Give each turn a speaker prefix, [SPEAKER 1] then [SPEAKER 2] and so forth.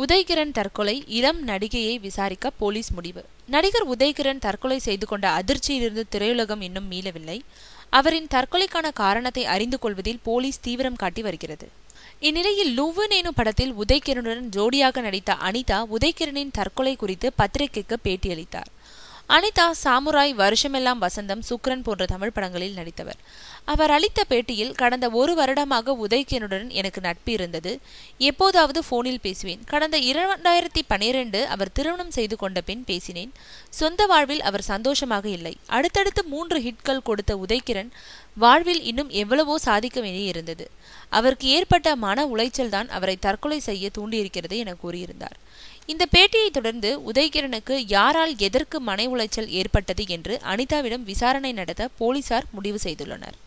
[SPEAKER 1] உதய்கிரண் தற்கொலை, இளம் நடிகையை விசாரிக்க போலீஸ் முடிவு. நடிகர் உதய்கிரண் தற்கொலை செய்து கொண்ட அதிர்ச்சியிலிருந்து திரையுலகம் இன்னும் மீளவில்லை. அவரின் தற்கொலைக்கான காரணத்தை அறிந்து கொள்வதில் போலீஸ் தீவிரம் காட்டி வருகிறது. இந்நிலையில் லுவ்வுனேனு படத்தில் உதய்கிரணுடன் ஜோடியாக நடித்த அனிதா உதய்கிரணின் தற்கொலை குறித்து பத்திரிகைக்கு பேட்டியளித்தார். அனிதா சாமுராய், வருஷமெல்லாம் வசந்தம், சுக்ரன் போன்ற தமிழ் படங்களில் நடித்தவர். அவர் அளித்த பேட்டியில், கடந்த 1 வருடமாக உதய்கிரணுடன் எனக்கு நட்பு இருந்தது. எப்போதாவது போனில் பேசுவேன். கடந்த 2012 அவர் திருமணம் செய்து கொண்ட பின் பேசினேன். சொந்த வாழ்வில் அவர் சந்தோஷமாக இல்லை. அடுத்தடுத்து 3 ஹிட்கள் கொடுத்த உதய்கிரண் வாழ்வில் இன்னும் எவ்வளவோ சாதிக்க வேண்டி இருந்தது. அவருக்கு ஏற்பட்ட மன உளைச்சல் தான் அவரை தற்கொலை செய்ய தூண்டியிருக்கிறது என கூறியிருந்தார். இந்த பேட்டியை தொடர்ந்து உதய்கிரணுக்கு யாரால் எதற்கு மன உளைச்சல் ஏற்பட்டது என்று அனிதாவிடம் விசாரணை நடத்த போலீசார் முடிவு செய்துள்ளனர்.